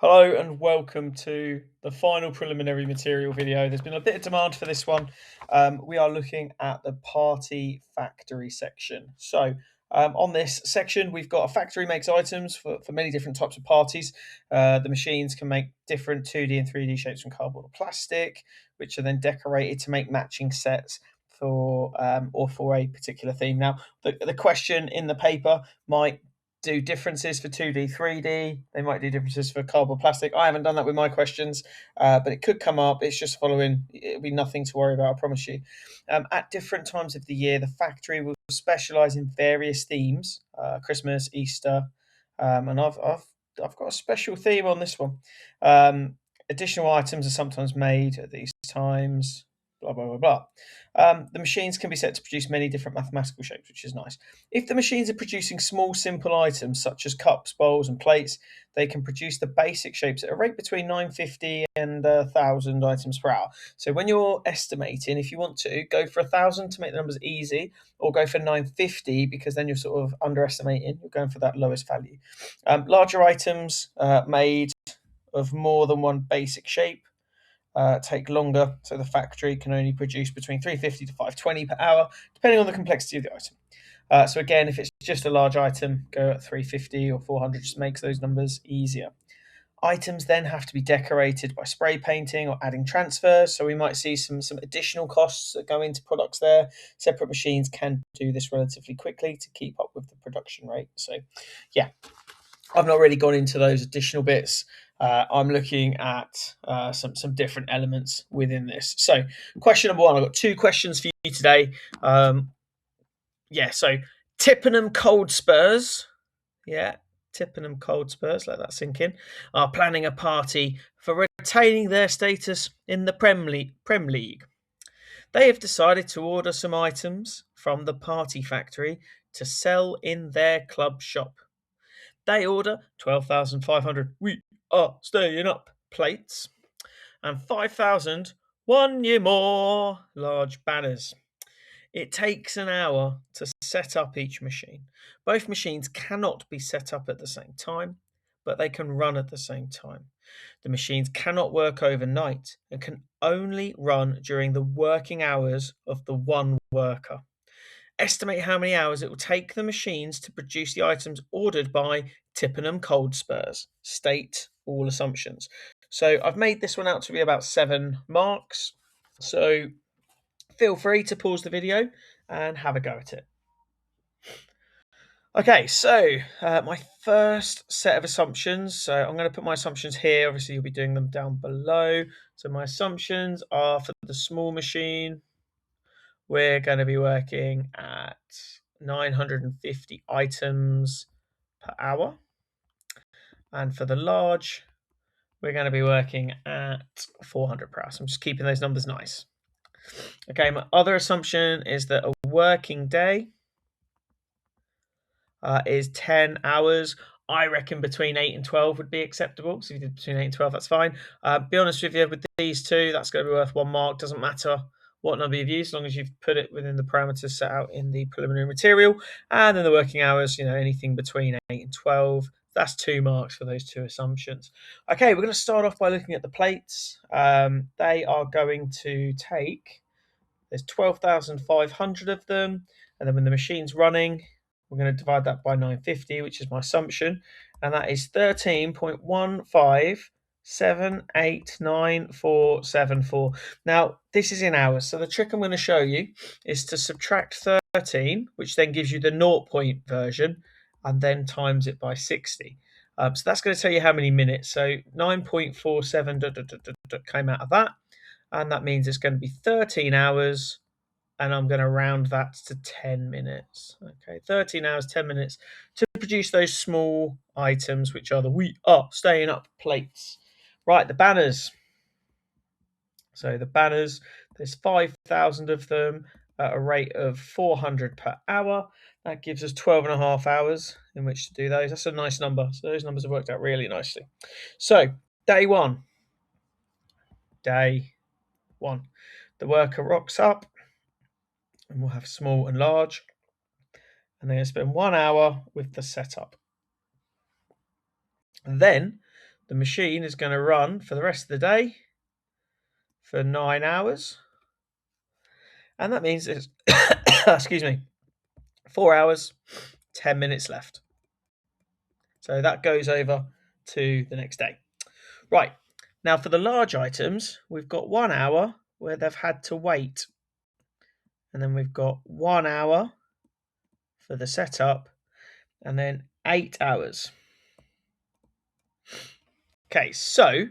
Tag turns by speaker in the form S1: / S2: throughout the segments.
S1: Hello and welcome to the final preliminary material video. There's been a bit of demand for this one. We are looking at the party factory section. So on this section, we've got a factory makes items for many different types of parties. The machines can make different 2D and 3D shapes from cardboard or plastic, which are then decorated to make matching sets for or for a particular theme. Now, the question in the paper might do differences for 2D, 3D. They might do differences for cardboard, plastic. I haven't done that with my questions, but it could come up. It's just following. It'll be nothing to worry about, I promise you. At different times of the year, the factory will specialise in various themes: Christmas, Easter, and I've got a special theme on this one. Additional items are sometimes made at these times. Blah blah blah blah. The machines can be set to produce many different mathematical shapes, which is nice. If the machines are producing small, simple items such as cups, bowls, and plates, they can produce the basic shapes at a rate between 950 and 1,000 items per hour. So when you're estimating, if you want to, go for 1,000 to make the numbers easy, or go for 950 because then you're sort of underestimating. You're going for that lowest value. Larger items made of more than one basic shape take longer, so the factory can only produce between 350 to 520 per hour, depending on the complexity of the item. So again, if it's just a large item, go at 350 or 400, just makes those numbers easier. Items then have to be decorated by spray painting or adding transfers, so we might see some additional costs that go into products there. Separate machines can do this relatively quickly to keep up with the production rate. So yeah, I've not really gone into those additional bits. I'm looking at some different elements within this. So, question number one, I've got two questions for you today. So Tippenham Cold Spurs, Tippenham Cold Spurs, let that sink in, are planning a party for retaining their status in the Prem League. They have decided to order some items from the party factory to sell in their club shop. They order 12,500 "We are staying up" plates and 5,000 "1 year more" large banners. It takes an hour to set up each machine. Both machines cannot be set up at the same time, but they can run at the same time. The machines cannot work overnight and can only run during the working hours of the one worker. Estimate how many hours it will take the machines to produce the items ordered by Tippenham Cold Spurs. State all assumptions. So I've made this one out to be about 7 marks. So feel free to pause the video and have a go at it. Okay, so my first set of assumptions. So I'm going to put my assumptions here. Obviously, you'll be doing them down below. So my assumptions are for the small machine, we're going to be working at 950 items per hour. And for the large, we're going to be working at 400 per hour. So I'm just keeping those numbers nice. Okay, my other assumption is that a working day is 10 hours. I reckon between 8 and 12 would be acceptable. So if you did between 8 and 12, that's fine. Be honest with you, with these two, that's going to be worth 1 mark. Doesn't matter what number you've used, as long as you've put it within the parameters set out in the preliminary material. And then the working hours, anything between 8 and 12. That's 2 marks for those two assumptions. Okay, we're going to start off by looking at the plates. They are going to take, there's 12,500 of them. And then when the machine's running, we're going to divide that by 950, which is my assumption. And that is 13.15789,474. Now, this is in hours. So the trick I'm going to show you is to subtract 13, which then gives you the 0 point version, and then times it by 60. So that's going to tell you how many minutes. So 9.47 came out of that. And that means it's going to be 13 hours. And I'm going to round that to 10 minutes. Okay, 13 hours, 10 minutes to produce those small items, which are the "We are staying up" plates. Right, the banners. So the banners, there's 5,000 of them at a rate of 400 per hour. That gives us 12 and a half hours in which to do those. That's a nice number. So those numbers have worked out really nicely. So day one. Day one. The worker rocks up. And we'll have small and large. And they're going to spend 1 hour with the setup. And then the machine is going to run for the rest of the day for 9 hours. And that means it's, excuse me, 4 hours, 10 minutes left. So that goes over to the next day. Right. Now for the large items, we've got 1 hour where they've had to wait. And then we've got 1 hour for the setup, and then 8 hours. Okay, so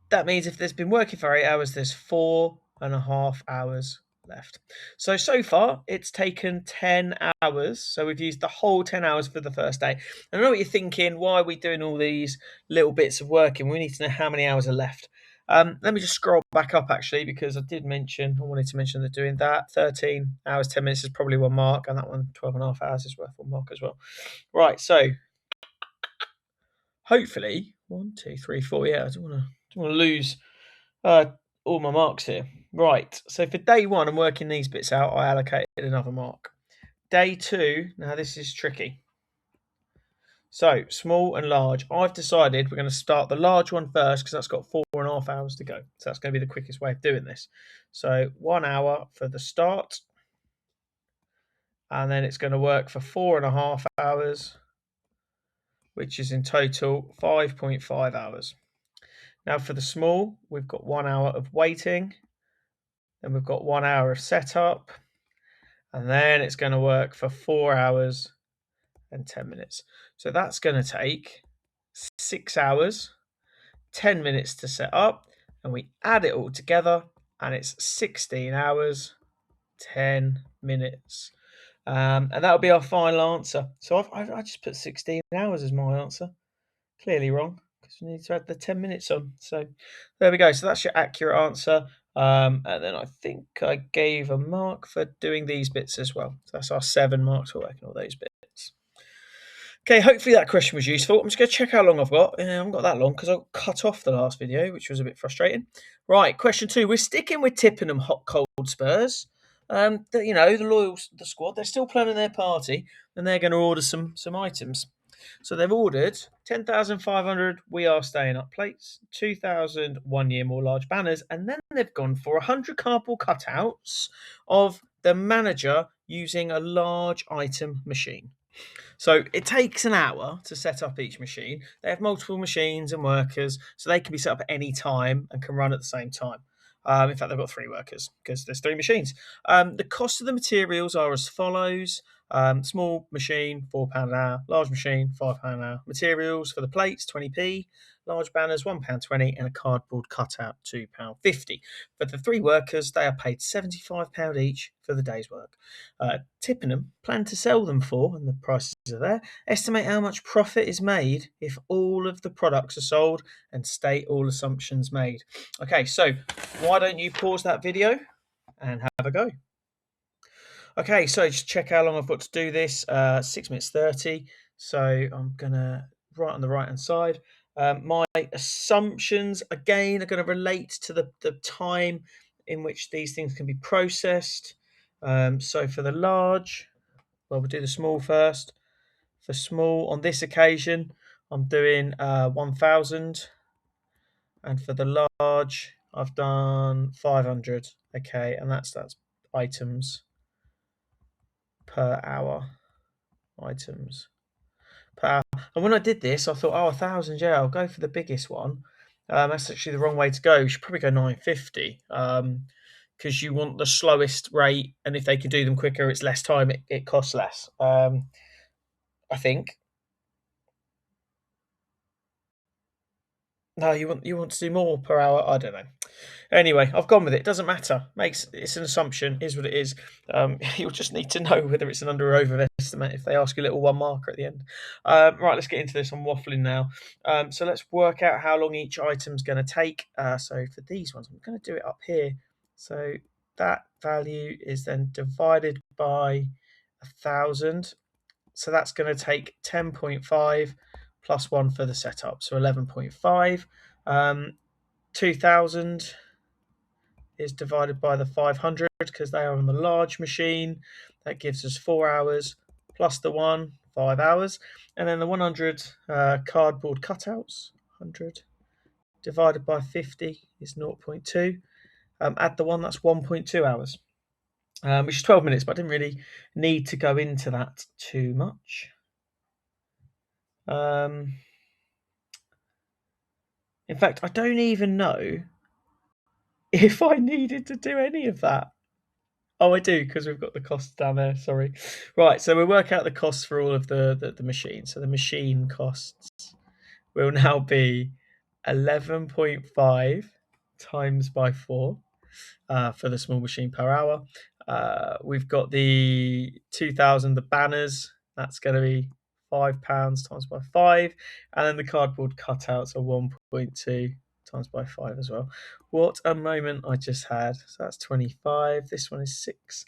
S1: that means if there's been working for 8 hours, there's 4.5 hours left. So far, it's taken 10 hours. So we've used the whole 10 hours for the first day. And I know what you're thinking, why are we doing all these little bits of working? We need to know how many hours are left. Let me just scroll back up, actually, because I wanted to mention that doing that 13 hours, 10 minutes is probably one mark, and that one, 12.5 hours, is worth one mark as well. Right, so hopefully, 1, 2, 3, 4, yeah, I don't want to lose all my marks here. Right, so for day 1, I'm working these bits out. I allocated another mark. Day 2, now this is tricky. So, small and large. I've decided we're going to start the large one first because that's got 4.5 hours to go. So that's going to be the quickest way of doing this. So 1 hour for the start. And then it's going to work for 4.5 hours, which is in total 5.5 hours. Now for the small, we've got 1 hour of waiting. Then we've got 1 hour of setup. And then it's going to work for 4 hours and 10 minutes. So that's going to take 6 hours, 10 minutes to set up, and we add it all together, and it's 16 hours, 10 minutes. And that'll be our final answer. So I just put 16 hours as my answer. Clearly wrong, because we need to add the 10 minutes on. So there we go. So that's your accurate answer. And then I think I gave a mark for doing these bits as well. So that's our 7 marks for working all those bits. Okay, hopefully that question was useful. I'm just going to check how long I've got. I haven't got that long because I cut off the last video, which was a bit frustrating. Right, question 2. We're sticking with Tippenham hot cold Spurs. The squad, they're still planning their party, and they're going to order some items. So they've ordered 10,500 We Are Staying Up plates, 2,000 1 Year More large banners, and then they've gone for 100 cardboard cutouts of the manager using a large item machine. So it takes an hour to set up each machine. They have multiple machines and workers, so they can be set up at any time and can run at the same time. In fact, they've got 3 workers because there's 3 machines. The cost of the materials are as follows. Small machine, £4 an hour. Large machine, £5 an hour. Materials for the plates, 20p. Large banners, £1.20, and a cardboard cutout, £2.50. For the 3 workers, they are paid £75 each for the day's work. Tippenham plan to sell them for, and the prices are there, estimate how much profit is made if all of the products are sold, and state all assumptions made. Okay, so why don't you pause that video and have a go? Okay, so just check how long I've got to do this. 6 minutes 30. So I'm going to, right on the right-hand side. My assumptions, again, are going to relate to the time in which these things can be processed. So for the large, well, we'll do the small first. For small, on this occasion, I'm doing 1,000. And for the large, I've done 500. Okay, and that's items per hour. Items per hour. And when I did this, I thought, 1,000, yeah, I'll go for the biggest one. That's actually the wrong way to go. You should probably go 950 because you want the slowest rate, and if they can do them quicker, it's less time, it costs less. I think. No, you want to do more per hour? I don't know. Anyway, I've gone with it. Doesn't matter. It's an assumption. Is what it is. You'll just need to know whether it's an under or over estimate if they ask you a little 1 marker at the end. Right, let's get into this. I'm waffling now. So let's work out how long each item's going to take. So for these ones, I'm going to do it up here. So that value is then divided by 1,000. So that's going to take 10.5 plus 1 for the setup. So 11.5. 2,000 is divided by the 500 because they are on the large machine. That gives us 4 hours plus the 1, 5 hours. And then the 100 cardboard cutouts, 100 divided by 50 is 0.2. Add the 1, that's 1.2 hours, which is 12 minutes, but I didn't really need to go into that too much. In fact, I don't even know if I needed to do any of that. Oh, I do, because we've got the costs down there. Sorry. Right, so we'll work out the costs for all of the machines. So the machine costs will now be 11.5 times by 4 for the small machine per hour. We've got the 2,000, the banners. That's going to be £5 times by 5. And then the cardboard cutouts are 1.2 times by 5 as well. What a moment I just had. So that's 25. This one is 6.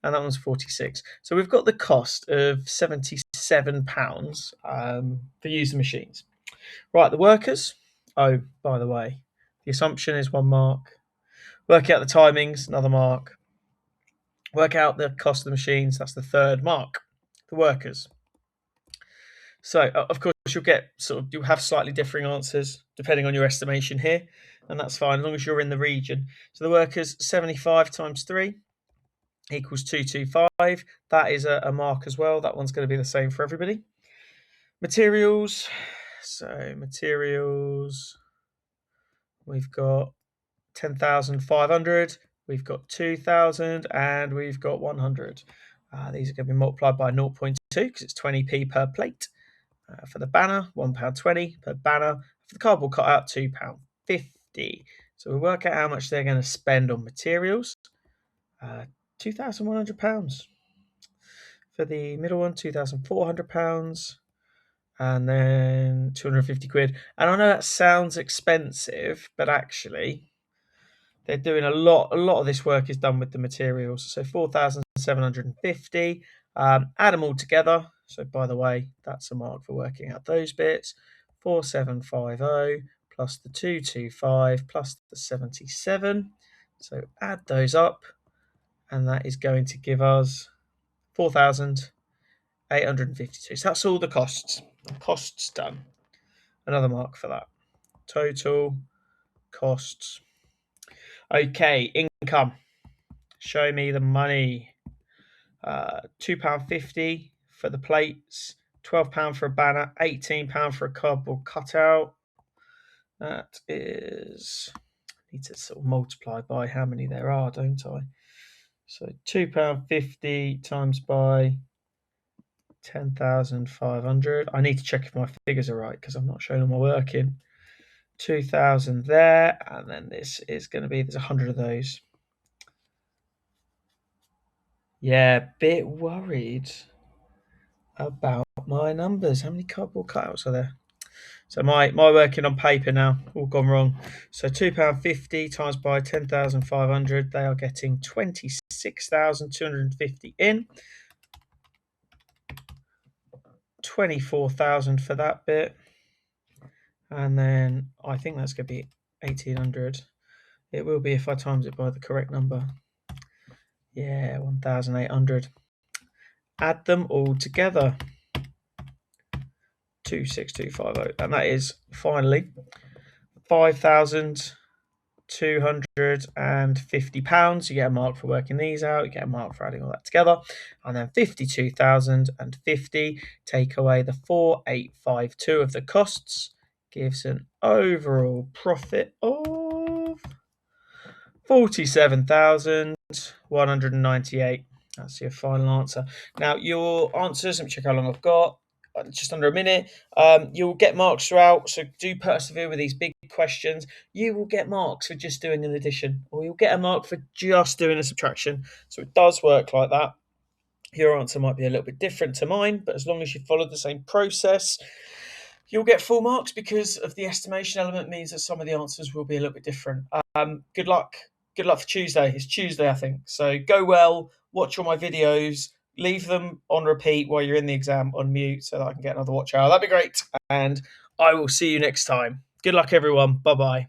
S1: And that one's 46. So we've got the cost of £77 for using machines. Right, the workers. Oh, by the way, the assumption is 1 mark. Work out the timings, another mark. Work out the cost of the machines, that's the 3rd mark. The workers. So, of course, you'll have slightly differing answers depending on your estimation here, and that's fine as long as you're in the region. So the workers, 75 times 3 equals 225. That is a mark as well. That one's going to be the same for everybody. Materials. So materials, we've got 10,500. We've got 2,000 and we've got 100. These are going to be multiplied by 0.2 because it's 20p per plate. For the banner, £1.20 per banner. For the cardboard cutout, £2.50. So we work out how much they're going to spend on materials. £2,100. For the middle one, £2,400. And then 250 quid. And I know that sounds expensive, but actually they're doing a lot of this work is done with the materials. So 4,750. Add them all together. So by the way, that's a mark for working out those bits. 4,750 plus the 225 plus the 77. So add those up, and that is going to give us 4,852. So that's all the costs. Costs done. Another mark for that. Total costs. Okay, income. Show me the money. £2.50 for the plates, £12 for a banner, £18 for a cardboard cutout. That is, I need to sort of multiply by how many there are, don't I? So £2.50 times by 10,500. I need to check if my figures are right because I'm not showing all my work in. 2,000 there, and then this is going to be, there's 100 of those. Yeah, bit worried about my numbers. How many cardboard cutouts are there? So my working on paper now, all gone wrong. So £2.50 times by 10,500, they are getting 26,250 in. 24,000 for that bit. And then I think that's going to be 1,800. It will be if I times it by the correct number. Yeah, 1,800. Add them all together. 26250. And that is finally £5,250. You get a mark for working these out. You get a mark for adding all that together. And then 52,050. Take away the 4,852 of the costs. Gives an overall profit of 47,198. That's your final answer. Now, your answers, let me check how long I've got. Just under a minute. You'll get marks throughout, so do persevere with these big questions. You will get marks for just doing an addition, or you'll get a mark for just doing a subtraction. So it does work like that. Your answer might be a little bit different to mine, but as long as you follow the same process, you'll get full marks because of the estimation element means that some of the answers will be a little bit different. Good luck. Good luck for Tuesday. It's Tuesday, I think. So go well, watch all my videos, leave them on repeat while you're in the exam on mute so that I can get another watch hour. That'd be great. And I will see you next time. Good luck, everyone. Bye-bye.